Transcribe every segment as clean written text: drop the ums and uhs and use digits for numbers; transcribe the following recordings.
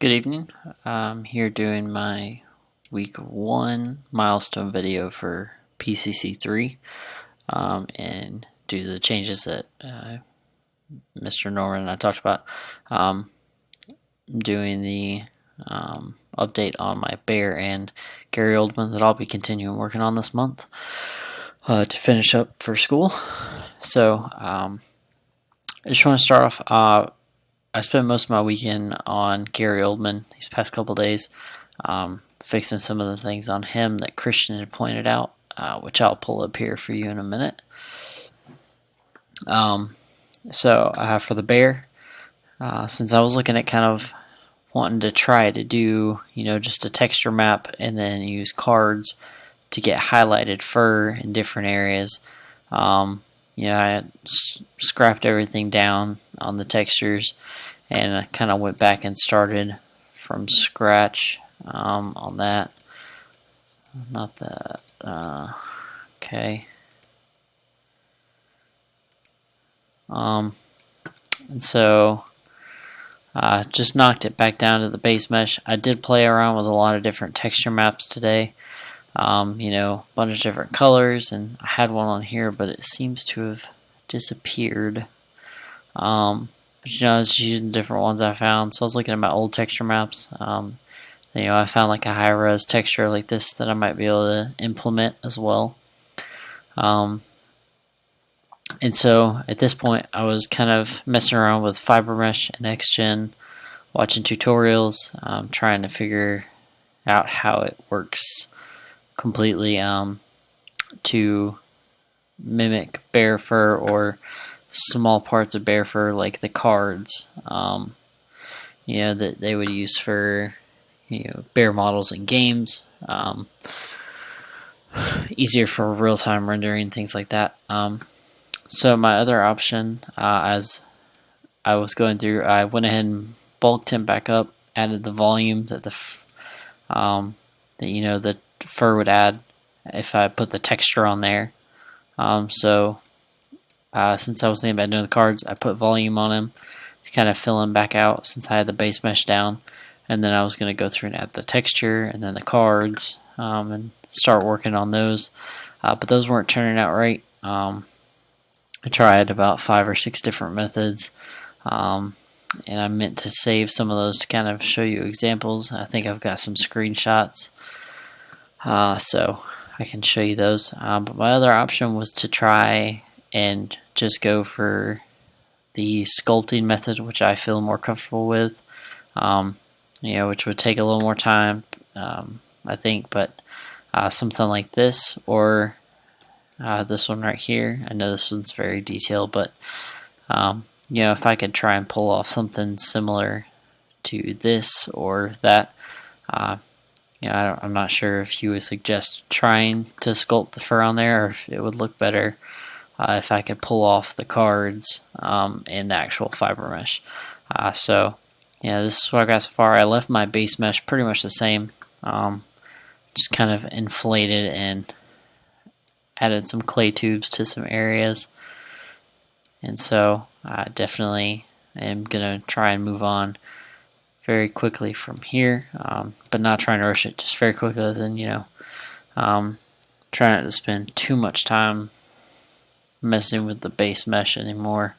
Good evening. I'm here doing my week 1 milestone video for PCC3 and due to the changes that Mr. Norman and I talked about. I'm doing the update on my Bear and Gary Oldman that I'll be continuing working on this month to finish up for school. So I just want to start off. I spent most of my weekend on Gary Oldman these past couple days, fixing some of the things on him that Christian had pointed out, which I'll pull up here for you in a minute. So for the Bear, since I was looking at kind of wanting to try to do, just a texture map and then use cards to get highlighted fur in different areas. I had scrapped everything down on the textures, and I kind of went back and started from scratch on that. Not that. Okay. And so just knocked it back down to the base mesh. I did play around with a lot of different texture maps today. A bunch of different colors, and I had one on here, but it seems to have disappeared. But I was just using different ones I found. So I was looking at my old texture maps. I found like a high-res texture like this that I might be able to implement as well. And so at this point, I was kind of messing around with fiber mesh and XGen, watching tutorials, trying to figure out how it works completely to mimic bear fur or small parts of bear fur, like the cards that they would use for bear models in games. Easier for real-time rendering, things like that. So my other option, as I was going through, I went ahead and bulked him back up, added the volume that the fur would add if I put the texture on there. Since I was thinking about doing the cards, I put volume on him to kind of fill him back out since I had the base mesh down. And then I was going to go through and add the texture and then the cards and start working on those. But those weren't turning out right. I tried about 5 or 6 different methods. And I meant to save some of those to kind of show you examples. I think I've got some screenshots. So I can show you those. But my other option was to try and just go for the sculpting method, which I feel more comfortable with. Which would take a little more time, I think, but something like this or this one right here. I know this one's very detailed, but if I could try and pull off something similar to this or that, I'm not sure if you would suggest trying to sculpt the fur on there, or if it would look better if I could pull off the cards and the actual fiber mesh. This is what I got so far. I left my base mesh pretty much the same. Just kind of inflated and added some clay tubes to some areas. And so I definitely am going to try and move on very quickly from here, but not trying to rush it, just very quickly, as in, trying not to spend too much time messing with the base mesh anymore,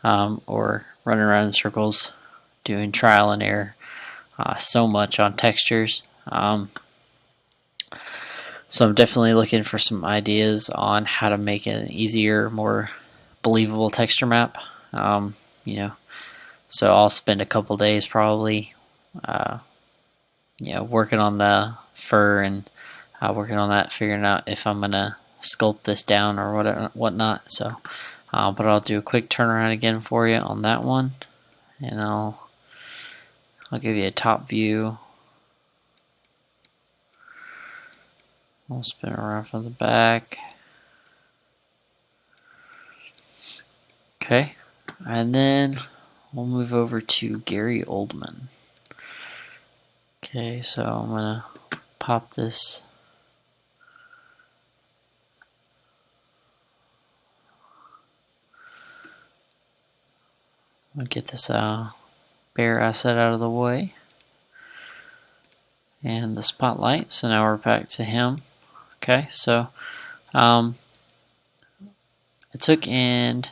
or running around in circles doing trial and error so much on textures. So I'm definitely looking for some ideas on how to make an easier, more believable texture map. So I'll spend a couple days probably, working on the fur and working on that, figuring out if I'm gonna sculpt this down or whatnot. So, but I'll do a quick turnaround again for you on that one, and I'll give you a top view. I'll spin around from the back. Okay, and then we'll move over to Gary Oldman. Okay, so I'm gonna pop this. I'm gonna get this bear asset out of the way. and the spotlight. So now we're back to him. Okay, so I took and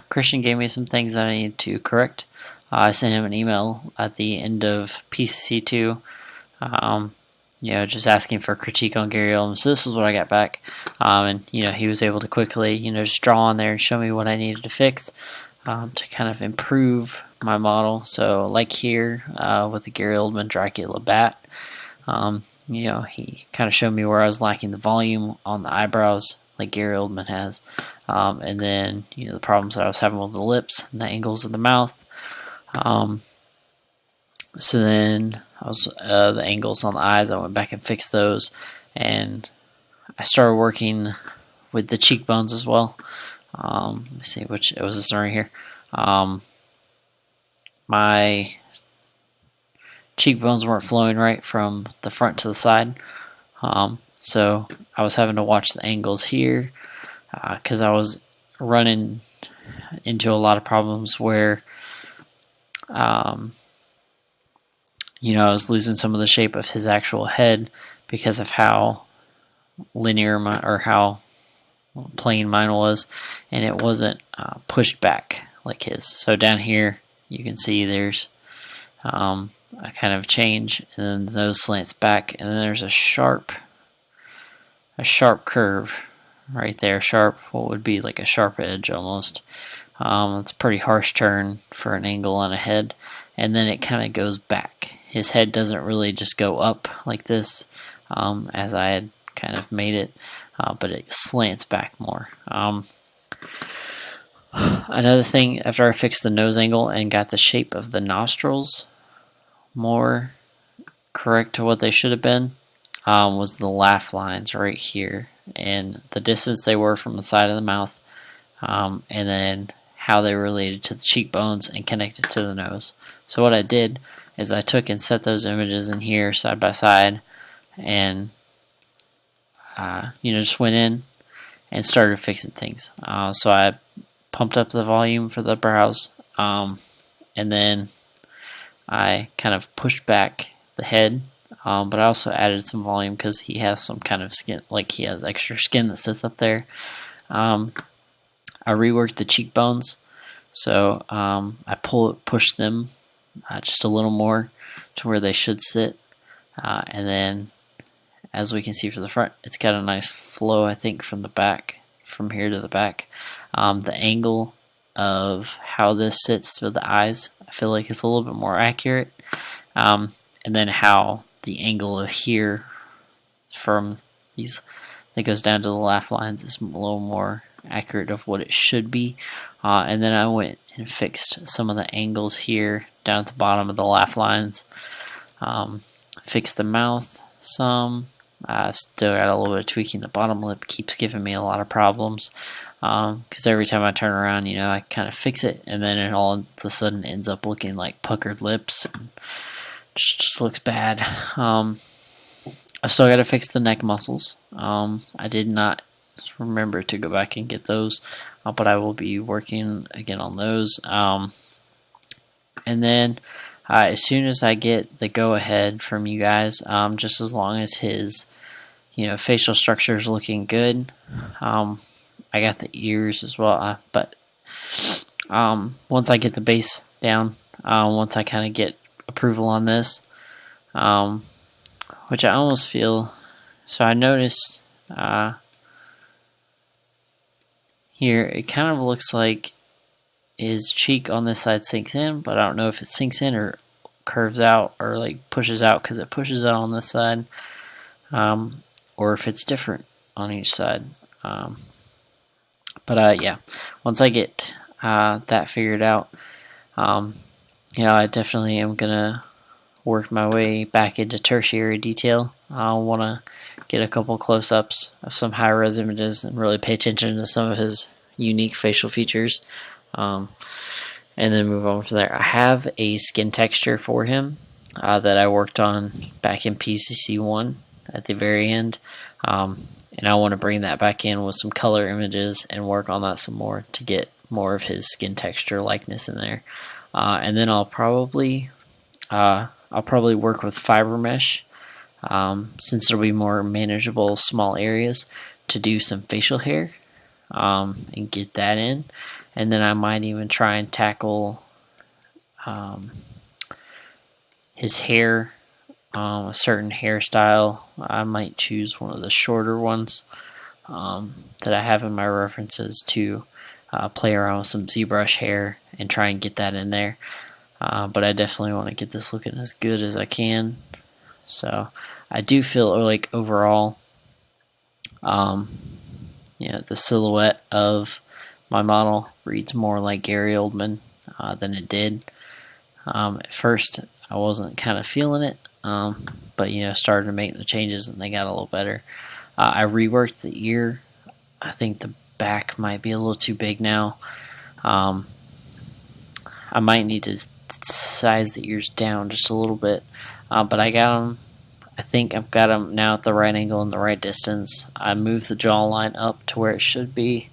Christian gave me some things that I needed to correct. I sent him an email at the end of PCC2, just asking for a critique on Gary Oldman. So this is what I got back, and he was able to quickly just draw on there and show me what I needed to fix to kind of improve my model. So like here with the Gary Oldman Dracula bat, he kind of showed me where I was lacking the volume on the eyebrows like Gary Oldman has, and then the problems that I was having with the lips and the angles of the mouth. So then I was the angles on the eyes, I went back and fixed those, and I started working with the cheekbones as well. Let me see, which it was this right here. My cheekbones weren't flowing right from the front to the side, so I was having to watch the angles here because I was running into a lot of problems where I was losing some of the shape of his actual head because of how linear or how plain mine was, and it wasn't pushed back like his. So down here you can see there's a kind of change, and then the nose slants back, and then there's a sharp curve right there. Sharp, what would be like a sharp edge almost. It's a pretty harsh turn for an angle on a head, and then it kind of goes back. His head doesn't really just go up like this as I had kind of made it, but it slants back more. Another thing, after I fixed the nose angle and got the shape of the nostrils more correct to what they should have been, was the laugh lines right here and the distance they were from the side of the mouth, and then how they related to the cheekbones and connected to the nose. So what I did is I took and set those images in here side by side, and just went in and started fixing things. So I pumped up the volume for the brows, and then I kind of pushed back the head, but I also added some volume because he has some kind of skin, like he has extra skin that sits up there. I reworked the cheekbones, so I pushed them just a little more to where they should sit, and then as we can see for the front, it's got a nice flow, I think, from the back, from here to the back. The angle of how this sits with the eyes, I feel like it's a little bit more accurate, and then how the angle of here from these that goes down to the laugh lines is a little more accurate of what it should be. And then I went and fixed some of the angles here down at the bottom of the laugh lines, fixed the mouth some. Still got a little bit of tweaking. The bottom lip keeps giving me a lot of problems because every time I turn around, I kind of fix it, and then it all of a sudden ends up looking like puckered lips, and just looks bad. I still got to fix the neck muscles. I did not remember to go back and get those, but I will be working again on those. And then as soon as I get the go-ahead from you guys, just as long as his facial structure is looking good, I got the ears as well, but once I get the base down, once I kind of get approval on this, which I almost feel, so I noticed here it kind of looks like his cheek on this side sinks in, but I don't know if it sinks in or curves out or like pushes out, because it pushes out on this side, or if it's different on each side. But yeah, once I get that figured out, I definitely am gonna work my way back into tertiary detail. I want to get a couple close-ups of some high-res images and really pay attention to some of his unique facial features, and then move on from there. I have a skin texture for him that I worked on back in PCC1 at the very end, and I want to bring that back in with some color images and work on that some more to get more of his skin texture likeness in there. And then I'll probably work with fiber mesh since there'll be more manageable small areas, to do some facial hair and get that in. And then I might even try and tackle his hair, a certain hairstyle. I might choose one of the shorter ones that I have in my references to play around with some ZBrush hair and try and get that in there. But I definitely want to get this looking as good as I can. So I do feel like overall, the silhouette of my model reads more like Gary Oldman than it did. At first, I wasn't kind of feeling it, but started to make the changes and they got a little better. I reworked the ear. I think the back might be a little too big now. I might need to size the ears down just a little bit, but I got them. I think I've got them now at the right angle and the right distance. I moved the jawline up to where it should be,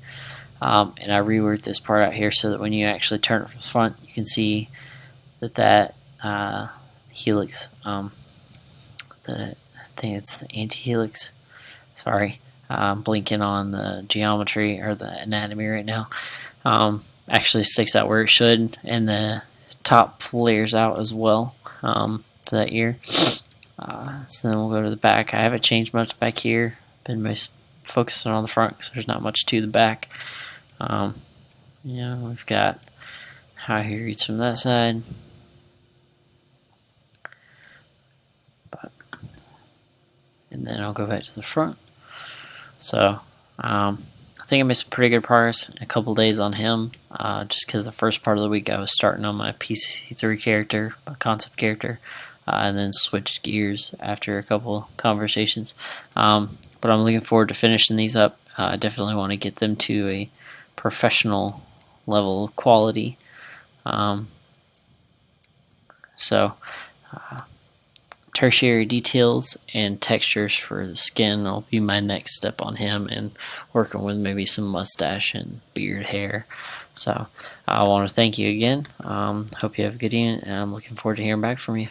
and I reworked this part out here so that when you actually turn it from the front, you can see that helix, I think it's the anti-helix. Sorry, I'm blinking on the geometry or the anatomy right now. Actually sticks out where it should, and the top flares out as well for that ear. So then we'll go to the back. I haven't changed much back here. Been most focusing on the front because there's not much to the back. We've got how he reads from that side. And then I'll go back to the front. So I think I made some pretty good progress in a couple days on him, just because the first part of the week I was starting on my PCC3 character, my concept character, and then switched gears after a couple conversations. But I'm looking forward to finishing these up. I definitely want to get them to a professional level of quality. Tertiary details and textures for the skin will be my next step on him, and working with maybe some mustache and beard hair. So I want to thank you again. Hope you have a good evening, and I'm looking forward to hearing back from you.